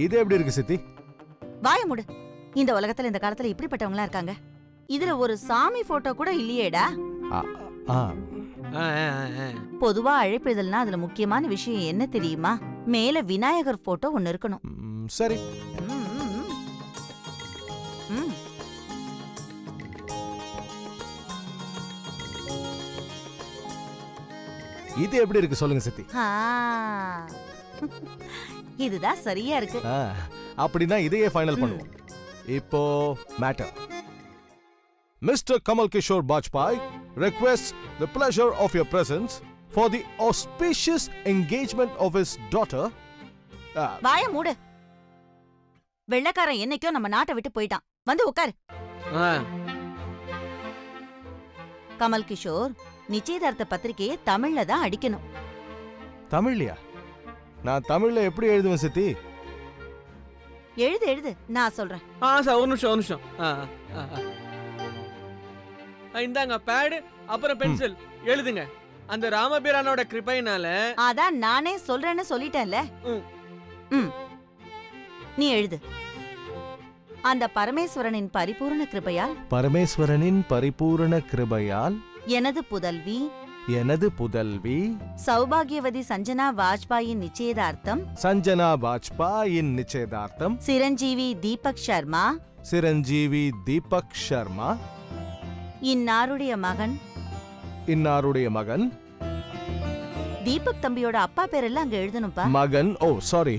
இது எப்படி இருக்கு சித்தி? வாய மூடு. இந்த உலகத்துல இந்த காலத்துல இப்படிப்பட்டவங்களா இருக்காங்க. இதுல ஒரு சாமி போட்டோ கூட இல்லையேடா. பொதுவா அழைப்பிதழ்னா அதுல முக்கியமான விஷயம் என்ன தெரியுமா? மேல விநாயகர் போட்டோ ஒன்னு இருக்கணும். சரி. இது எப்படி இருக்கு சொல்லுங்க சித்தி? இதுதான் சரியா இருக்கு. அப்படினா இதையே ஃபைனல் பண்ணுவோம். இப்போ matter. Mr. Kamal Kishore Bajpai requests the pleasure of your presence for the auspicious engagement of his daughter. வாய மூடு. வெள்ளக்காரன் என்னைக்கோ நம்ம நாட்டை விட்டு போயிட்டான். வந்து உட்காரு. கமல் கிஷோர் நிச்சயதார்த்த பத்திரிகையை தமிழ்ல தான் அடிக்கணும். தமிழ்லையா? நான் தமிழ்ல எப்படி எழுதுவேன் சித்தி? எழுது நான் சொல்றேன். ஒரு நிமிஷம். இந்தாங்க பேட், அப்புறம் பென்சில், எழுதுங்க. அந்த ராமபிரானோட கிருபையினால. அதான் நானே சொல்றேன்னு சொல்லிட்டேன்ல. நீ எழுது. அந்த பரமேஸ்வரனின் பரிபூரண கிருபையால் எனது புதல்வி சௌபாகியவதி சஞ்சனா வாஜ்பாயின் நிச்சயதார்த்தம் சிரஞ்சீவி தீபக் சர்மா இன்னாருடைய மகன் தீபக் தம்பியோட அப்பா பேரெல்லாம் அங்க எழுதணும்பா. மகன். ஓ சாரி.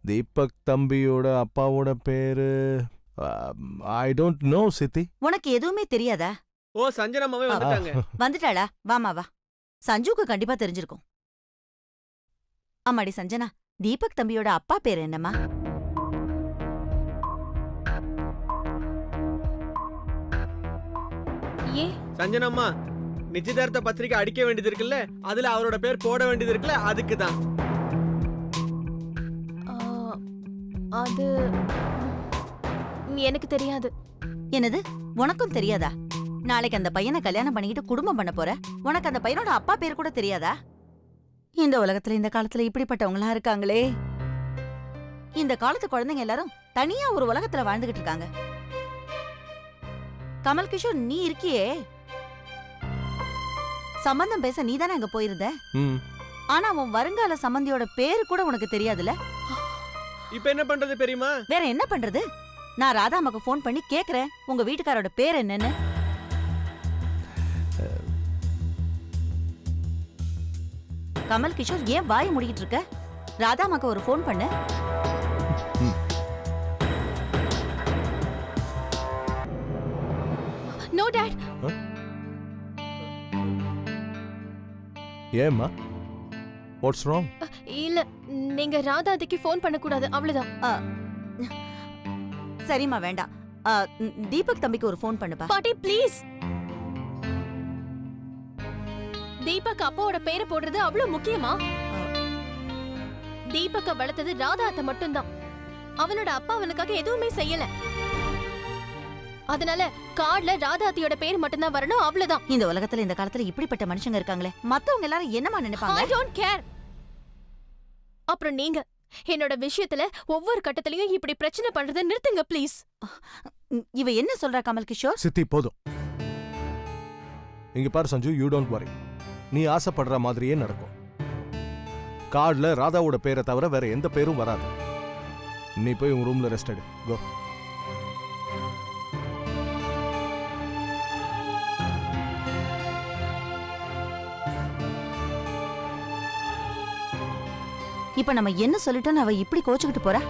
தீபக் தம்பியோட அப்பாவோட பேரு ஐ டோன்ட் நோ சித்தி. உனக்கு எதுவுமே தெரியாதா? ஓ சஞ்சனா மாமே வந்துட்டாங்க. வந்துட்டாளா? வாமா வா. சஞ்சுக்கு கண்டிப்பா தெரிஞ்சிருக்கும். அம்மாடி சஞ்சனா, தீபக் தம்பியோட அப்பா பேர் என்னம்மா? சஞ்சனம்மா, நிச்சயதார்த்த பத்திரிகை அடிக்க வேண்டியது இருக்குல்ல, அதுல அவரோட பேர் போட வேண்டியது இருக்குல்ல, அதுக்குதான். அது எனக்கு தெரியாது. என்னது? உனக்கும் தெரியாதா? நாளைக்கு அந்த பையனை கல்யாணம் பண்ணிக்கிட்டு குடும்பம் பண்ண போற. உனக்கு அந்த பையனோட அப்பா பேர் கூட தெரியாதா? இந்த உலகத்துல இந்த காலத்துல இப்படிப்பட்டவங்களா இருக்காங்களே. இந்த காலத்து குழந்தைங்க எல்லாரும் தனியா ஒரு உலகத்துல வாழ்ந்துகிட்டு இருக்காங்க. கமல் கிஷோர், நீ இருக்கியே, சம்பந்தம் பேச நீதானே அங்க போயிருந்த. ஆனா உன் வருங்கால சம்பந்தியோட பேரு கூட உனக்கு தெரியாதுல. இப்ப என்ன பண்றது பெரியமா? வேற என்ன பண்றது? நான் ராதா அம்மாக்கு போன் பண்ணி கேக்குறேன், உங்க வீட்டுக்காரோட பேர் என்னன்னு. கமல் கிஷோர், ஏன் வாயை மூடிக்கிட்டு இருக்க? ராதா அம்மாக்கு ஒரு போன் பண்ணு. நோ டாட். ஏம்மா? What's wrong? இல்ல, நீங்க ராதாதிக்கு ஃபோன் பண்ண கூடாது, அவ்வளவுதான். சரிம்மா, வேண்டாம். தீபக் தம்பிக்கு ஒரு ஃபோன் பண்ணுப்பா. பாட்டி ப்ளீஸ். தீபக் அப்பாவோட பேரை போடுறது அவ்வளவு முக்கியமா? தீபக்க வளர்த்தது ராதாத்த மட்டும்தான். அவனோட அப்பா அவனுக்காக எதுவுமே செய்யல. அதனால கார்டுல ராதாத்தியோட பேர் மட்டும்தான் வரணும், அவ்வளவுதான். இந்த உலகத்துல இந்த காலத்துல இப்படிப்பட்ட மனுஷங்க இருக்காங்களே. மத்தவங்க எல்லாரும் என்னமா நினைப்பாங்க? I don't care. அப்புறம் நீங்க என்னோட விஷயத்துல ஒவ்வொரு கட்டத்திலயும் இப்படி பிரச்சனை பண்றதை நிறுத்துங்க ப்ளீஸ். இவ என்ன சொல்றா கமல் கிஷோர்? சித்தி போதும். இங்க பாரு சஞ்சு, யூ டோன்ட் வரி. நீ ஆசைப்படுற மாதிரியே நடக்கும். கார்டுல ராதாவோட பேரை தவிர வேற எந்த பேரும் வராது. நீ போய் உங்க ரூம்ல ரெஸ்ட் எடு. கோ. இப்ப நம்ம என்ன சொல்லிட்டோம் அவ இப்படி கோச்சுக்கிட்டு போறா?